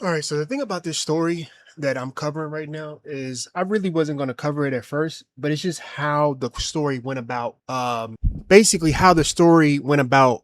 All right, so the thing about this story that I'm covering right now is I really wasn't going to cover it at first, but it's just how the story went about basically how the story went about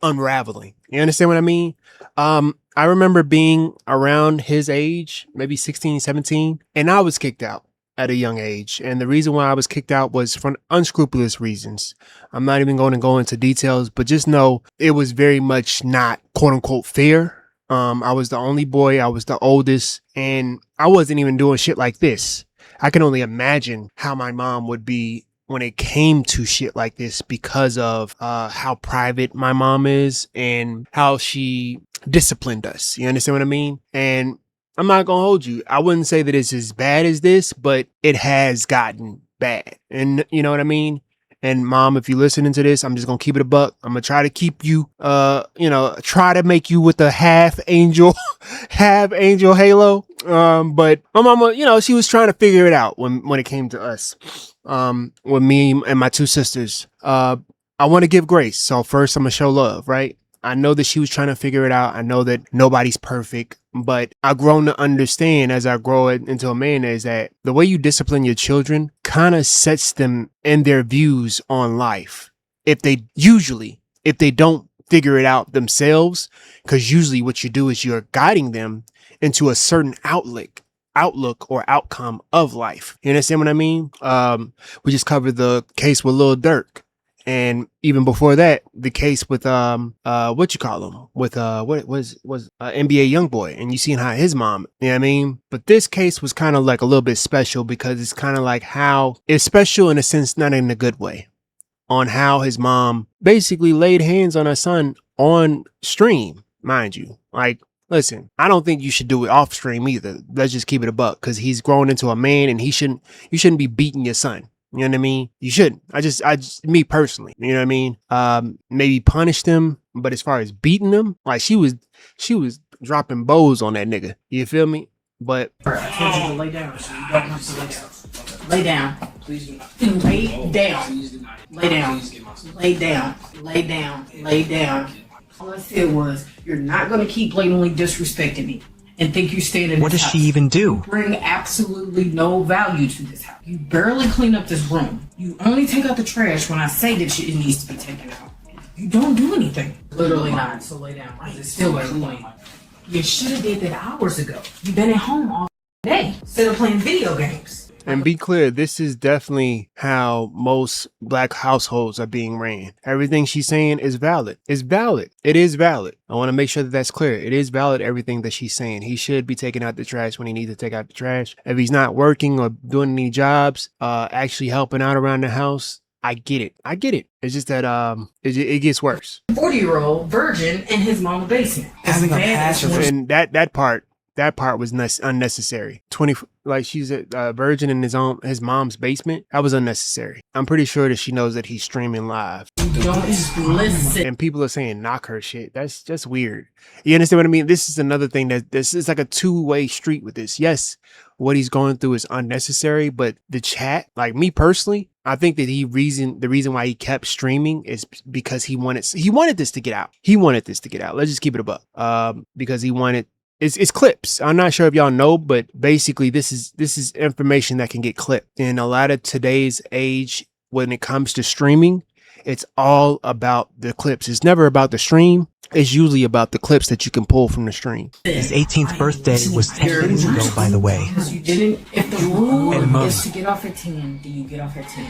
unraveling. You understand what I mean? I remember being around his age, maybe 16, 17, and I was kicked out at a young age. And the reason why I was kicked out was for unscrupulous reasons. I'm not even going to go into details, but just know it was very much not quote unquote fair. I was the only boy, I was the oldest, and I wasn't even doing shit like this. I can only imagine how my mom would be when it came to shit like this because of how private my mom is and how she disciplined us. You understand what I mean? And I'm not gonna hold you. I wouldn't say that it's as bad as this, but it has gotten bad. And you know what I mean? And mom, if you're listening to this, I'm just gonna keep it a buck. I'm gonna try to keep you, try to make you with the half angel, half angel halo. But my mama, she was trying to figure it out when it came to us, with me and my two sisters. I want to give grace. So first, I'm gonna show love, right? I know that she was trying to figure it out. I know that nobody's perfect, but I've grown to understand as I grow into a man is that the way you discipline your children kind of sets them in their views on life. If they don't figure it out themselves, because usually what you do is you're guiding them into a certain outlook or outcome of life. You understand what I mean? We just covered the case with Lil Durk. And even before that, the case with what you call him with what was NBA YoungBoy, and you seen how his mom, you know what I mean? But this case was kind of like a little bit special because it's kind of like how it's special in a sense, not in a good way, on how his mom basically laid hands on her son on stream, mind you. Like, listen, I don't think you should do it off stream either. Let's just keep it a buck because he's grown into a man and you shouldn't be beating your son. You know what I mean? You shouldn't. I just, me personally, you know what I mean? Maybe punish them, but as far as beating them, like she was dropping bows on that nigga. You feel me? But I told you to lay down, so you don't have to lay down. Lay down. Please do not. Lay down. Please do not. Lay down. Lay down. Lay down. Lay down. All I said was, you're not gonna keep blatantly disrespecting me and think you staying in this What does house. she even do? You bring absolutely no value to this house. You barely clean up this room. You only take out the trash when I say that it needs to be taken out. You don't do anything. Literally not. So lay down. It's still clean. You should have did that hours ago. You've been at home all day instead of playing video games. and be clear, this is definitely how most black households are being ran. Everything she's saying is valid. It's valid. It is valid. I want to make sure that that's clear. It is valid, everything that she's saying. He should be taking out the trash when he needs to take out the trash. If he's not working or doing any jobs, actually helping out around the house, I get it. It's just that it gets worse. 40-year-old virgin in his mama's basement. Having a passion for And that part was unnecessary. Like she's a virgin in his mom's basement. That was unnecessary. I'm pretty sure that she knows that he's streaming live. Don't listen. And people are saying knock her shit. That's just weird. You understand what I mean? This is another thing that this is like a two-way street with this. Yes, what he's going through is unnecessary, but the chat, like me personally, I think that the reason why he kept streaming is because he wanted this to get out. He wanted this to get out. Let's just keep it a buck. Because he wanted it's clips. I'm not sure if y'all know, but basically this is information that can get clipped. In a lot of today's age, when it comes to streaming, it's all about the clips. It's never about the stream. It's usually about the clips that you can pull from the stream. his 18th birthday was 10 days ago, by the way. Because you didn't. If the rule is to get off at 10, then you get off at 10.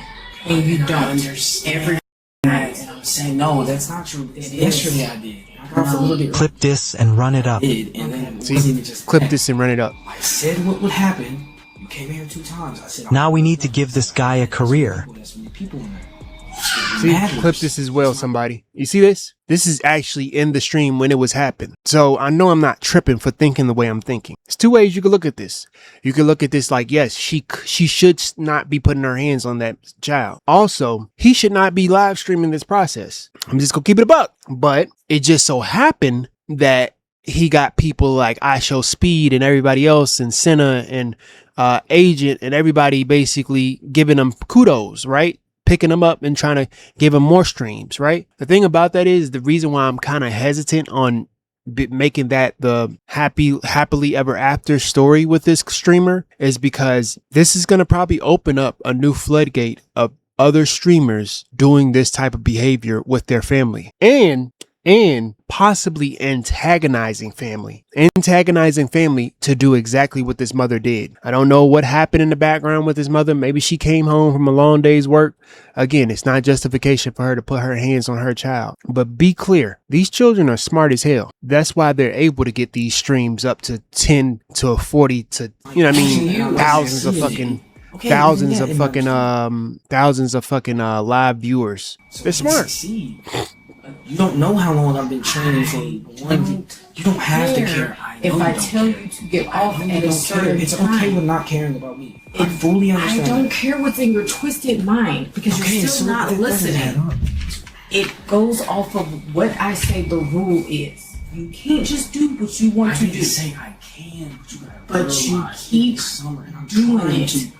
And you don't. Every night. And I'm saying, no, that's not true. Yesterday I did. I got a little bit. Clip this and run it up. And then See, clip this and run it up. I said what would happen. You came here 2 times. I said Now we need to give this guy a career. There's many people in there. See, clip this as well, somebody. You see this? This is actually in the stream when it was happening. So I know I'm not tripping for thinking the way I'm thinking. There's 2 ways you could look at this. You could look at this like, yes, she should not be putting her hands on that child. Also, he should not be live streaming this process. I'm just gonna keep it a buck. But it just so happened that he got people like I Show Speed and everybody else and Senna and Agent and everybody basically giving them kudos, right? Picking them up and trying to give them more streams, right? The thing about that is the reason why I'm kind of hesitant on making that the happily ever after story with this streamer is because this is going to probably open up a new floodgate of other streamers doing this type of behavior with their family and possibly antagonizing family to do exactly what this mother did. I don't know what happened in the background with this mother. Maybe she came home from a long day's work. Again, it's not justification for her to put her hands on her child. But be clear, these children are smart as hell. That's why they're able to get these streams up to 10 to 40 to, you know what I mean, thousands of fucking live viewers. They're smart. You don't know how long I've been training for one. You don't have to care. If I tell you to get off at a certain it's time, okay with not caring about me. I fully understand. I don't care what's in your twisted mind because you're still not listening. It goes off of what I say the rule is. You can't just do what you want to do. Say I can, but you keep doing it.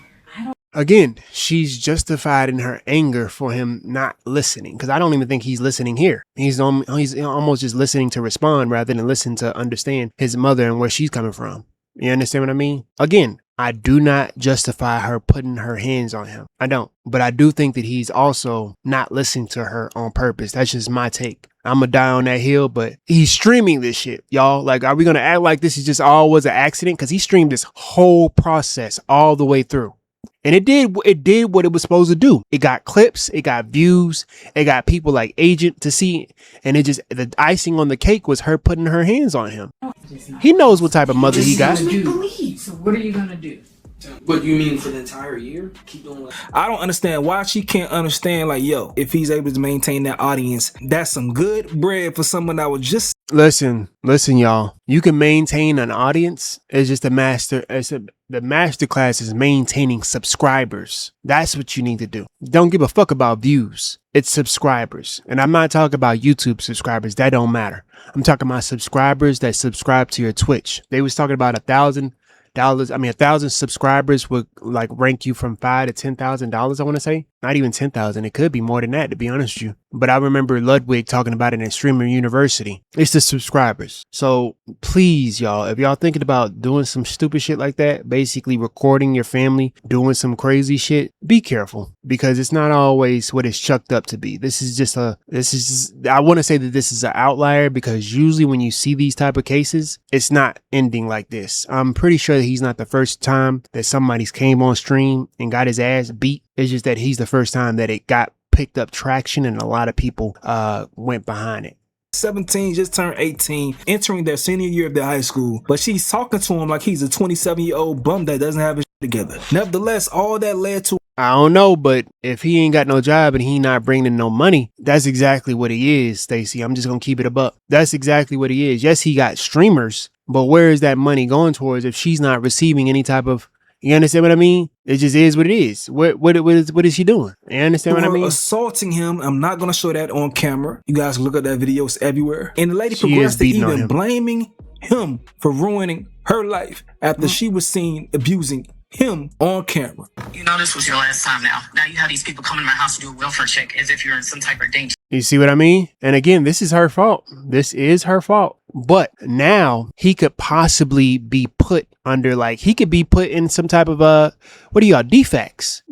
Again, she's justified in her anger for him not listening, because I don't even think he's listening here. He's almost just listening to respond rather than listen to understand his mother and where she's coming from. You understand what I mean? Again, I do not justify her putting her hands on him. I don't. But I do think that he's also not listening to her on purpose. That's just my take. I'm gonna die on that hill, but he's streaming this shit, y'all. Like, are we gonna act like this is just all was an accident? Because he streamed this whole process all the way through. And it did what it was supposed to do. It got clips, it got views, it got people like Agent to see, and it just, the icing on the cake was her putting her hands on him. He knows what type of mother he got. So what are you gonna do? What you mean for the entire year? Keep doing what I don't understand why she can't understand, like, yo, if he's able to maintain that audience, that's some good bread for someone that was just. Listen, y'all. You can maintain an audience. It's just the master class is maintaining subscribers. That's what you need to do. Don't give a fuck about views. It's subscribers. And I'm not talking about YouTube subscribers. That don't matter. I'm talking about subscribers that subscribe to your Twitch. They was talking about $1,000. 1,000 subscribers would like rank you from $5,000 to $10,000. I want to say not even 10,000. It could be more than that, to be honest with you. But I remember Ludwig talking about it in Streamer University. It's the subscribers. So please, y'all, if y'all thinking about doing some stupid shit like that, basically recording your family, doing some crazy shit, be careful, because it's not always what it's chucked up to be. I want to say that this is an outlier, because usually when you see these type of cases, it's not ending like this. I'm pretty sure that he's not the first time that somebody's came on stream and got his ass beat. It's just that he's the first time that it got picked up traction and a lot of people went behind it. 17, just turned 18, entering their senior year of their high school, but she's talking to him like he's a 27-year-old bum that doesn't have his shit together. Nevertheless, all that led to, I don't know, but if he ain't got no job and he not bringing no money, that's exactly what he is, Stacey. I'm just gonna keep it a buck. That's exactly what he is. Yes, he got streamers, but where is that money going towards if she's not receiving any type of, you understand what I mean? It just is what it is. What is she doing? You understand what I mean? Assaulting him. I'm not going to show that on camera. You guys can look at that video. It's everywhere. And the lady She progressed is to beating on even him. blaming him for ruining her life after she was seen abusing him on camera. You know this was your last time now. Now you have these people coming to my house to do a welfare check as if you're in some type of danger. You see what I mean? And again, this is her fault. This is her fault. But now he could possibly be put under, like, he could be put in some type of defects.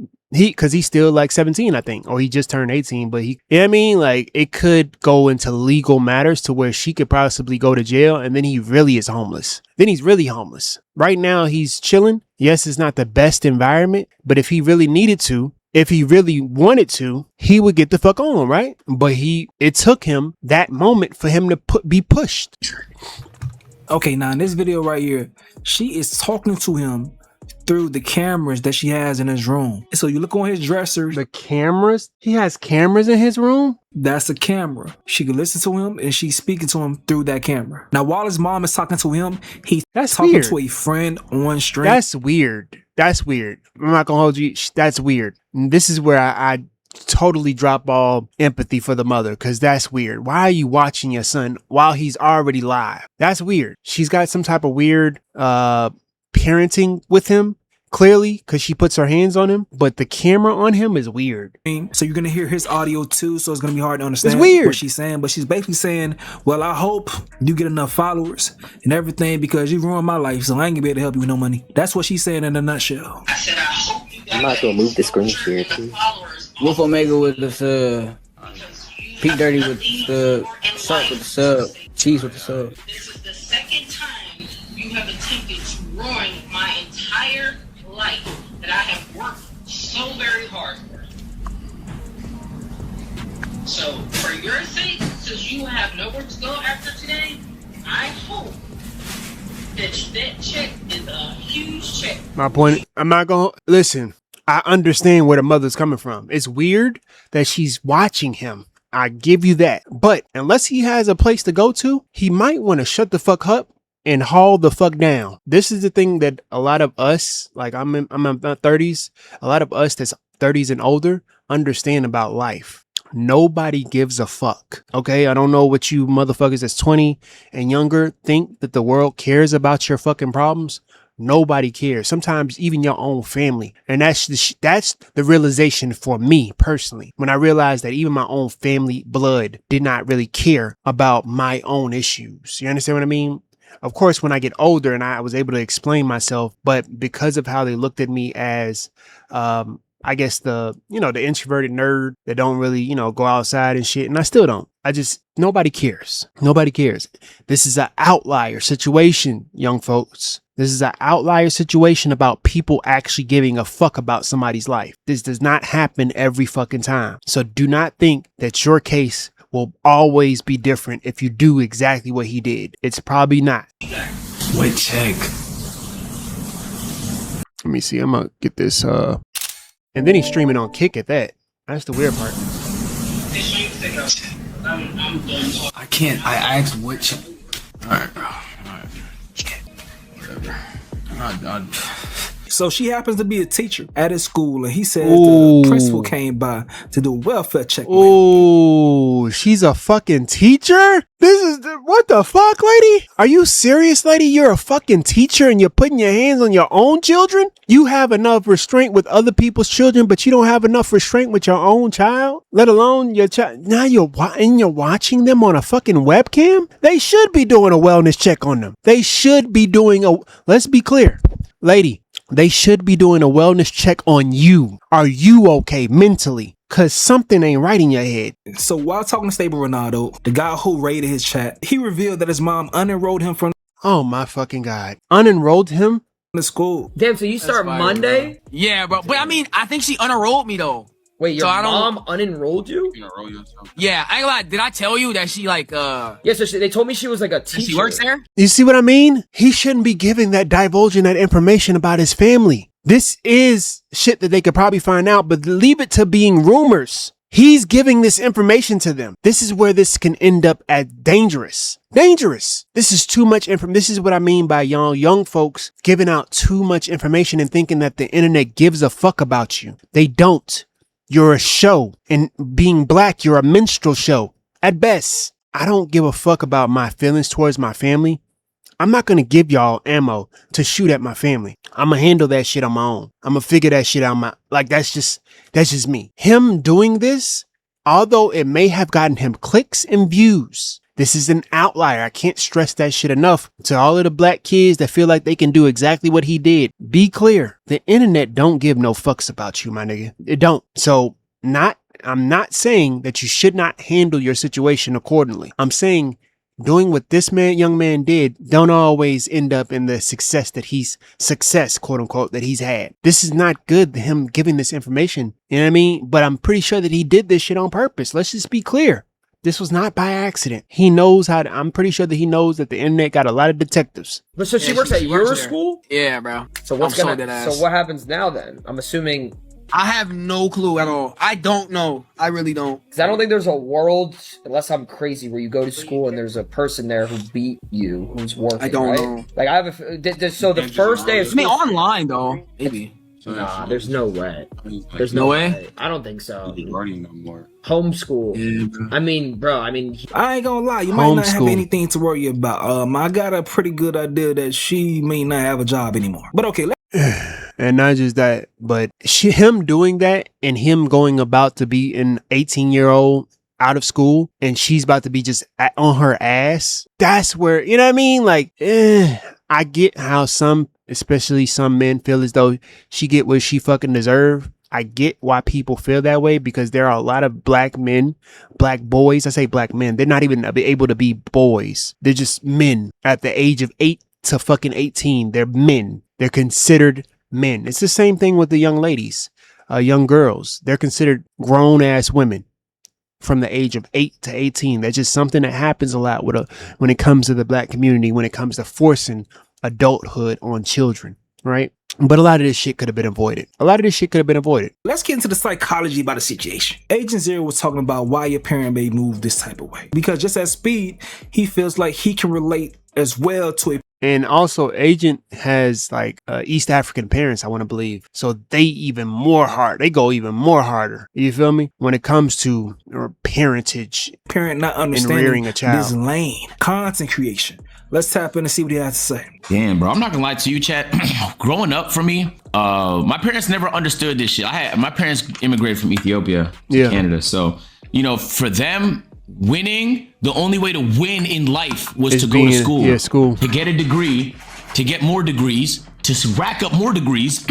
Cause he's still like 17, I think, or he just turned 18, but you know what I mean? Like, it could go into legal matters to where she could possibly go to jail, and then he really is homeless. Then he's really homeless. Right now he's chilling. Yes, it's not the best environment, but if he really needed to, if he really wanted to, he would get the fuck on, right? But it took him that moment for him to be pushed. Okay, now in this video right here, she is talking to him through the cameras that she has in his room. So you look on his dresser. The cameras? He has cameras in his room? That's a camera. She can listen to him, and she's speaking to him through that camera. Now, while his mom is talking to him, he's talking weird. to a friend on stream. That's weird. That's weird. I'm not gonna hold you. That's weird. And this is where I totally drop all empathy for the mother, because that's weird. Why are you watching your son while he's already live? That's weird. She's got some type of weird parenting with him, clearly because she puts her hands on him, but the camera on him is weird. So you're gonna hear his audio too, so it's gonna be hard to understand weird. what she's saying. But she's basically saying, well, I hope you get enough followers and everything because you ruined my life, so I ain't gonna be able to help you with no money. That's what she's saying in a nutshell. I said, I hope you I'm not gonna move the screen share too. followers. Wolf Omega with the sub. Pete Dirty with the Shark with the sub. Cheese with the sub. This is the second time you have attempted to ruin my entire life that I have worked so very hard for. So, for your sake, since you have nowhere to go after today, I hope that check is a huge check. My point, I'm not gonna listen. I understand where the mother's coming from. It's weird that she's watching him. I give you that. But unless he has a place to go to, he might want to shut the fuck up and haul the fuck down. This is the thing that a lot of us, like I'm in my 30s, a lot of us that's 30s and older understand about life. Nobody gives a fuck. Okay, I don't know what you motherfuckers that's 20 and younger think that the world cares about your fucking problems. Nobody cares. Sometimes even your own family. And that's the realization for me personally. When I realized that even my own family blood did not really care about my own issues. You understand what I mean? Of course, when I get older and I was able to explain myself, but because of how they looked at me as, I guess the introverted nerd that don't really, go outside and shit. And I still don't. Nobody cares. Nobody cares. This is an outlier situation, young folks. This is an outlier situation about people actually giving a fuck about somebody's life. This does not happen every fucking time. So do not think that your case will always be different if you do exactly what he did. It's probably not. Wait, check. Let me see. I'm gonna get this. And then he's streaming on Kick at that. That's the weird part. I can't. I asked which. Alright, bro. Alright. Whatever. So she happens to be a teacher at his school, and he said Ooh. the principal came by to do a welfare check. Oh, she's a fucking teacher? What the fuck, lady? Are you serious, lady? You're a fucking teacher and you're putting your hands on your own children? You have enough restraint with other people's children, but you don't have enough restraint with your own child, let alone your child. Now you're watching them on a fucking webcam? They should be doing a wellness check on them. They should be doing let's be clear, lady. They should be doing a wellness check on you. Are you okay mentally? Cause something ain't right in your head. So while talking to Stable Ronaldo, the guy who raided his chat, he revealed that his mom unenrolled him from Oh my fucking God. Unenrolled him? the school. Damn, so you start Monday? Yeah, bro. But I mean, I think she unenrolled me though. Wait, your So I don't- mom unenrolled you? Yeah, I ain't gonna lie. Did I tell you that she like Yeah, so they told me she was like a teacher. she works there? You see what I mean? He shouldn't be divulging that information about his family. This is shit that they could probably find out, but leave it to being rumors. He's giving this information to them. This is where this can end up as dangerous. Dangerous. This is too much information. This is what I mean by young folks giving out too much information and thinking that the internet gives a fuck about you. They don't. You're a show, and being black, you're a minstrel show. At best, I don't give a fuck about my feelings towards my family. I'm not going to give y'all ammo to shoot at my family. I'm going to handle that shit on my own. I'm going to figure that shit out. That's just me. Him doing this, although it may have gotten him clicks and views, this is an outlier. I can't stress that shit enough to all of the black kids that feel like they can do exactly what he did. Be clear. The internet don't give no fucks about you, my nigga. It don't. So I'm not saying that you should not handle your situation accordingly. I'm saying doing what this young man did don't always end up in the success, quote unquote, that he's had. This is not good, him giving this information. You know what I mean? But I'm pretty sure that he did this shit on purpose. Let's just be clear. This was not by accident. He knows I'm pretty sure that he knows that the internet got a lot of detectives. But so she works at your school? Yeah, bro. So so what happens now then? I'm assuming. I have no clue at all. I don't know. I really don't. Because I don't think there's a world, unless I'm crazy, where you go to school and there's a person there who beat you, who's working. I don't right? know. Like I have so the first day of I mean, school. online though, maybe. Nah, there's no way. There's No way? I don't think so. Learning no more. Homeschool. Yeah, bro. I mean, bro. I I ain't gonna lie, you might not have Homeschool. anything to worry about. I got a pretty good idea that she may not have a job anymore. But okay, And not just that, but him doing that and him going about to be an 18-year-old out of school and she's about to be just on her ass. That's where, you know what I mean? Like, I get how some, especially some men, feel as though she get what she fucking deserve. I get why people feel that way because there are a lot of black men, black boys. I say black men. They're not even able to be boys. They're just men at the age of 8 to fucking 18. They're men. They're considered men. It's the same thing with the young ladies, young girls. They're considered grown ass women from the age of 8 to 18. That's just something that happens a lot when it comes to the black community, when it comes to forcing adulthood on children, right? But a lot of this shit could have been avoided. Let's get into the psychology about the situation. Agent Zero was talking about why your parent may move this type of way. Because just as Speed, he feels like he can relate as well to a And also, Agent has like East African parents, I want to believe. So they even more hard. They go even more harder. You feel me? When it comes to parentage, parent not and understanding rearing a this child. lane, content creation. Let's tap in and see what he has to say. Damn, bro, I'm not gonna lie to you, chat. Growing up for me, my parents never understood this shit. My parents immigrated from Ethiopia to Canada. So, you know, for them, winning, the only way to win in life was to go to school, to get a degree, to get more degrees, to rack up more degrees,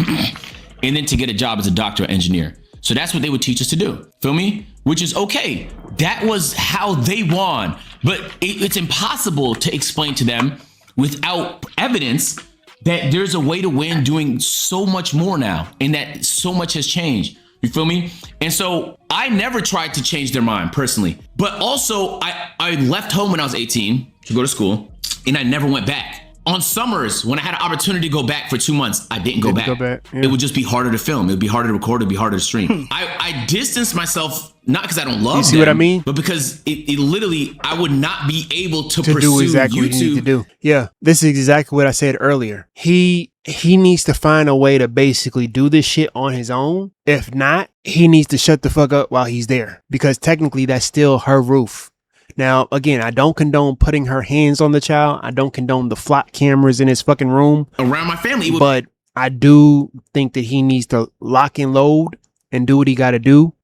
and then to get a job as a doctor or engineer. So that's what they would teach us to do. Feel me? Which is okay. That was how they won. But it's impossible to explain to them without evidence that there's a way to win doing so much more now and that so much has changed. You feel me? And so I never tried to change their mind personally. But also, I left home when I was 18 to go to school and I never went back. On summers, when I had an opportunity to go back for 2 months, I didn't go back. Yeah. It would just be harder to film. It would be harder to record. It would be harder to stream. I distanced myself, not because I don't love them. You see what I mean? But because it literally, I would not be able to pursue do exactly YouTube. what you need to do. Yeah, this is exactly what I said earlier. He needs to find a way to basically do this shit on his own. If not, he needs to shut the fuck up while he's there because technically that's still her roof. Now, again, I don't condone putting her hands on the child. I don't condone the flock cameras in his fucking room. Around my family. But I do think that he needs to lock and load and do what he got to do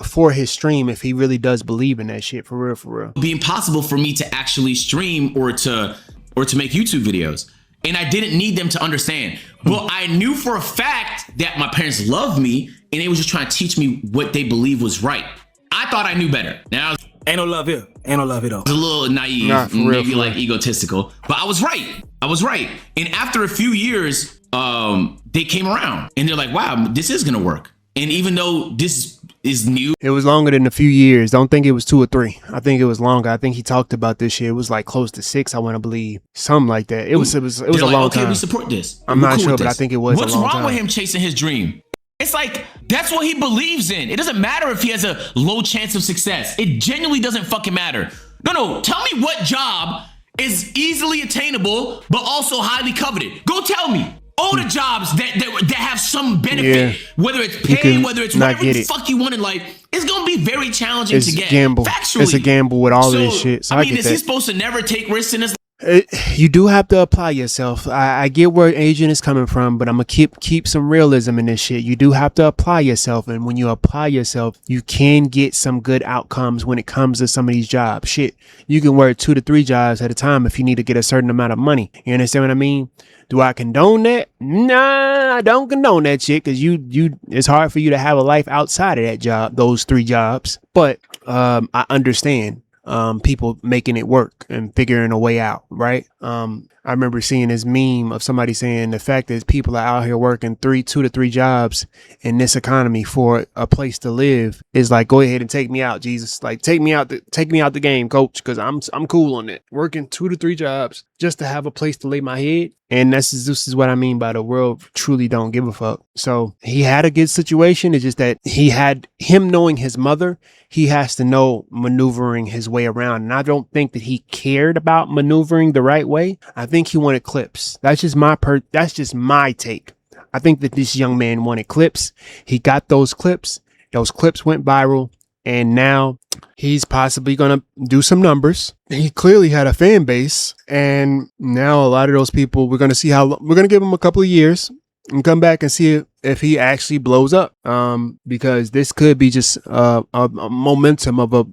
for his stream if he really does believe in that shit, for real, for real. It would be impossible for me to actually stream or to make YouTube videos. And I didn't need them to understand. But I knew for a fact that my parents loved me and they was just trying to teach me what they believe was right. I thought I knew better. Now, ain't no love here. Ain't no love here though. I was a little naive, maybe like egotistical, but I was right. And after a few years, they came around and they're like, wow, this is gonna work. And even though this is new, it was longer than a few years. Don't think it was 2 or 3. I think it was longer. I think he talked about this shit. It was like close to 6, I want to believe, something like that. It was a long time. Okay, we support this. I'm not sure, but I think it was a long time. What's wrong with him chasing his dream? It's like, that's what he believes in. It doesn't matter if he has a low chance of success. It genuinely doesn't fucking matter. No, tell me what job is easily attainable, but also highly coveted. Go tell me. All the jobs that have some benefit, whether it's pay, whether it's whatever the fuck you want in life, it's gonna be very challenging to get. Gamble. Factually. It's a gamble with all of this shit. So I mean, is he supposed to never take risks in his life? You do have to apply yourself. I get where Agent is coming from, but I'm gonna keep some realism in this shit. You do have to apply yourself, and when you apply yourself, you can get some good outcomes when it comes to some of these jobs. Shit, you can work 2 to 3 jobs at a time if you need to get a certain amount of money. You understand what I mean? Do I condone that? Nah, I don't condone that shit because it's hard for you to have a life outside of that job, those 3 jobs. But I understand people making it work and figuring a way out, right? I remember seeing this meme of somebody saying the fact that people are out here working 2 to 3 jobs in this economy for a place to live is like, go ahead and take me out, Jesus. Like, take me out the game, coach, because I'm cool on it. Working 2 to 3 jobs just to have a place to lay my head. And this is what I mean by the world truly don't give a fuck. So he had a good situation. It's just that he had him knowing his mother. He has to know maneuvering his way around. And I don't think that he cared about maneuvering the right way. I think he wanted clips. That's just my take. I think that this young man wanted clips. He got those clips. Those clips went viral. And now he's possibly going to do some numbers. He clearly had a fan base. And now a lot of those people, we're going to see we're going to give him a couple of years. and come back and see if he actually blows up. Because this could be just a momentum of a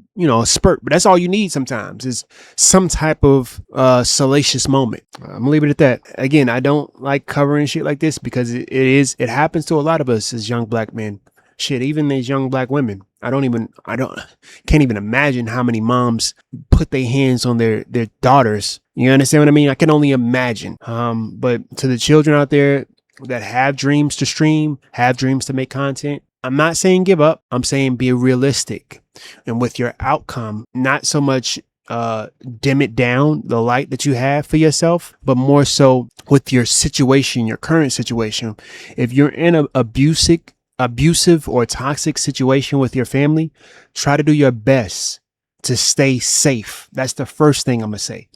spurt. But that's all you need sometimes is some type of salacious moment. I'm gonna leave it at that. Again, I don't like covering shit like this because it happens to a lot of us as young black men. Shit, even as young black women. Can't even imagine how many moms put their hands on their daughters. You understand what I mean? I can only imagine. But to the children out there that have dreams to stream, have dreams to make content, I'm not saying give up. I'm saying be realistic. And with your outcome, not so much dim it down, the light that you have for yourself, but more so with your situation, your current situation. If you're in an abusive or toxic situation with your family, try to do your best to stay safe. That's the first thing I'm gonna say.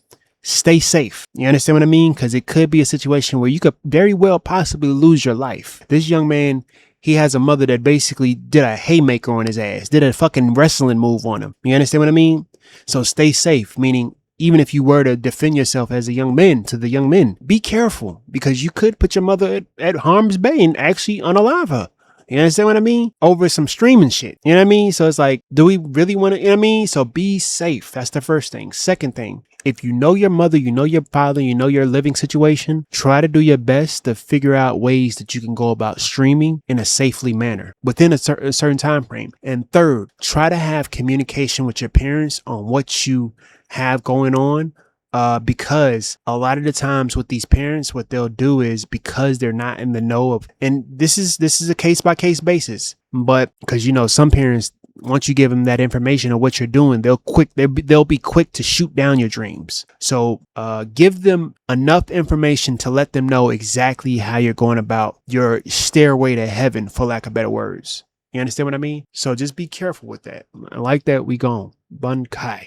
Stay safe. You understand what I mean? Because it could be a situation where you could very well possibly lose your life. This young man, he has a mother that basically did a haymaker on his ass, did a fucking wrestling move on him. You understand what I mean? So stay safe, meaning even if you were to defend yourself as a young man to the young men, be careful because you could put your mother at harm's bay and actually unalive her. You understand what I mean? Over some streaming shit. You know what I mean? So it's like, do we really want to, you know what I mean? So be safe. That's the first thing. Second thing, if you know your mother, you know your father, you know your living situation, try to do your best to figure out ways that you can go about streaming in a safely manner within a certain time frame. And third, try to have communication with your parents on what you have going on. Because a lot of the times with these parents, what they'll do is because they're not in the know of, and this is a case by case basis, but because, some parents, once you give them that information of what you're doing, they'll be quick to shoot down your dreams. So, give them enough information to let them know exactly how you're going about your stairway to heaven, for lack of better words. You understand what I mean? So just be careful with that. I like that. We gone. Bun Kai.